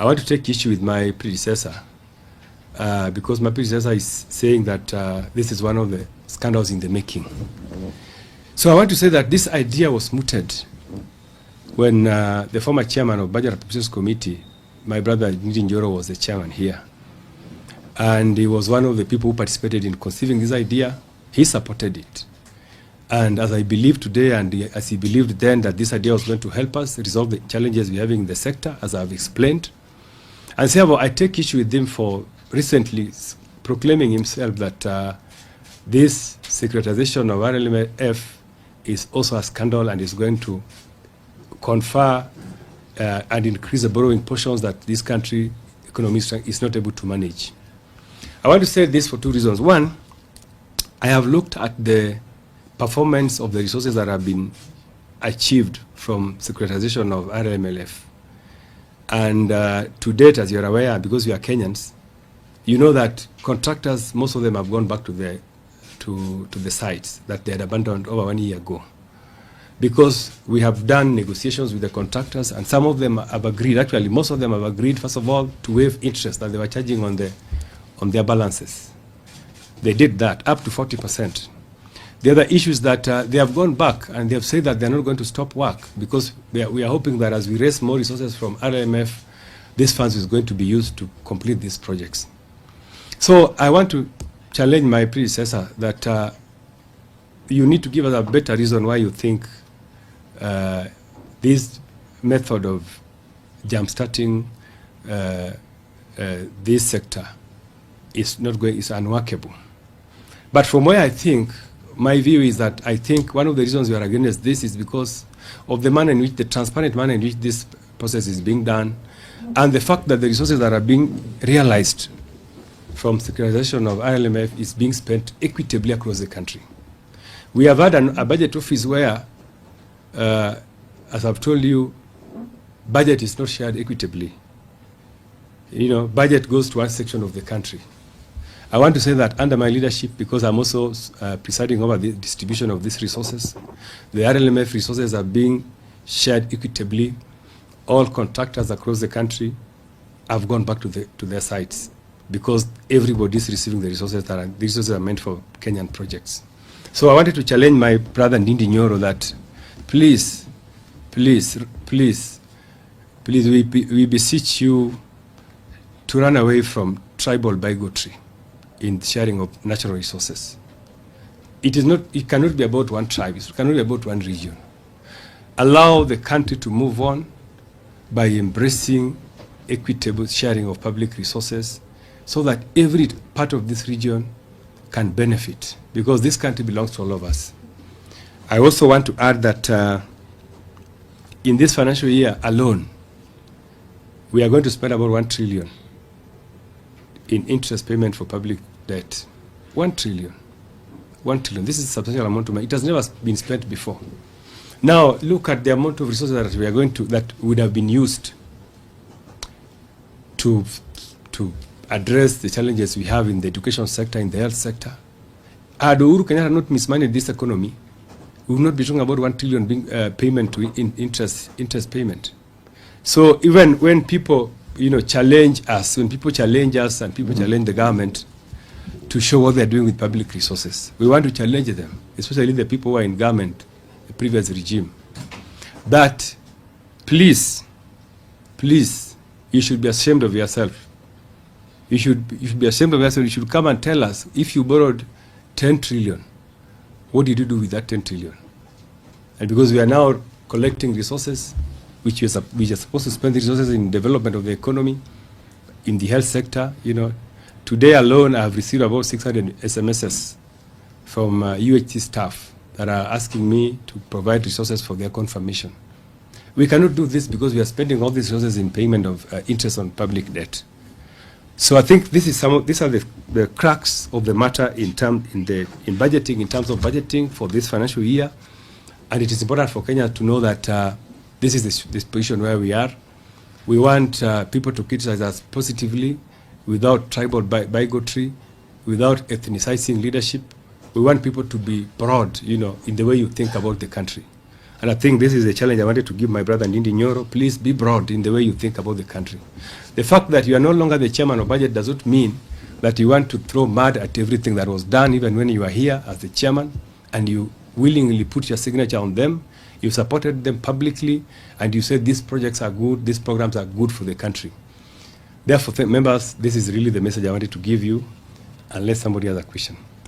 I want to take issue with my predecessor because my predecessor is saying that this is one of the scandals in the making. So I want to say that this idea was mooted when the former chairman of Budget Appropriations Committee, my brother Nyoro, was the chairman here. And he was one of the people who participated in conceiving this idea. He supported it. And as I believe today, and as he believed then, that this idea was going to help us resolve the challenges we're having in the sector, as I've explained. And therefore, I take issue with him for recently proclaiming himself that this securitization of RLMF is also a scandal and is going to confer and increase the borrowing portions that this country economy is not able to manage. I want to say this for two reasons. One, I have looked at the performance of the resources that have been achieved from securitization of RMLF. And to date, as you're aware, because we are Kenyans, you know that contractors, most of them have gone back to the sites that they had abandoned over 1 year ago. Because we have done negotiations with the contractors, and some of them have agreed, actually most of them have agreed, first of all, to waive interest that they were charging on their balances. They did that, up to 40%. The other issue is that they have gone back and they have said that they're not going to stop work because we are hoping that as we raise more resources from RMF, these funds is going to be used to complete these projects. So I want to challenge my predecessor that you need to give us a better reason why you think this method of jump-starting this sector is unworkable. But from where I think, my view is that I think one of the reasons we are against this is because of the manner in which, the transparent manner in which this process is being done, and the fact that the resources that are being realized from securitization of RLMF is being spent equitably across the country. We have had a budget office where, as I've told you, budget is not shared equitably. You know, budget goes to one section of the country. I want to say that under my leadership, because I'm also presiding over the distribution of these resources, the RLMF resources are being shared equitably. All contractors across the country have gone back to their sites because everybody is receiving the resources the resources are meant for Kenyan projects. So I wanted to challenge my brother Ndindi Nyoro that please, we beseech you to run away from tribal bigotry in sharing of natural resources. It cannot be about one tribe, it cannot be about one region. Allow the country to move on by embracing equitable sharing of public resources so that every part of this region can benefit, because this country belongs to all of us. I also want to add that in this financial year alone, we are going to spend about 1 trillion in interest payment for public debt. 1 trillion. 1 trillion. This is a substantial amount of money. It has never been spent before. Now, look at the amount of resources that we are going to, that would have been used to address the challenges we have in the education sector, in the health sector. Had Uhuru Kenyatta not mismanaged this economy, we would not be talking about 1 trillion being payment to interest payment. So even when people challenge us, when people challenge us and people challenge the government to show what they're doing with public resources, we want to challenge them, especially the people who are in government, the previous regime, that please, you should be ashamed of yourself. You should be ashamed of yourself. You should come and tell us, if you borrowed 10 trillion, what did you do with that 10 trillion? And because we are now collecting resources, which we are supposed to spend the resources in development of the economy, in the health sector. Today alone I have received about 600 SMSs from UHT staff that are asking me to provide resources for their confirmation. We cannot do this because we are spending all these resources in payment of interest on public debt. So I think these are the cracks of the matter in budgeting, in terms of budgeting for this financial year, and it is important for Kenya to know that this is this position where we are. We want people to criticize us positively, without tribal bigotry, without ethnicizing leadership. We want people to be broad, in the way you think about the country. And I think this is a challenge I wanted to give my brother Ndindi Nyoro. Please be broad in the way you think about the country. The fact that you are no longer the chairman of budget does not mean that you want to throw mud at everything that was done, even when you are here as the chairman, and you willingly put your signature on them. You supported them publicly, and you said these projects are good, these programs are good for the country. Therefore, members, this is really the message I wanted to give you, unless somebody has a question.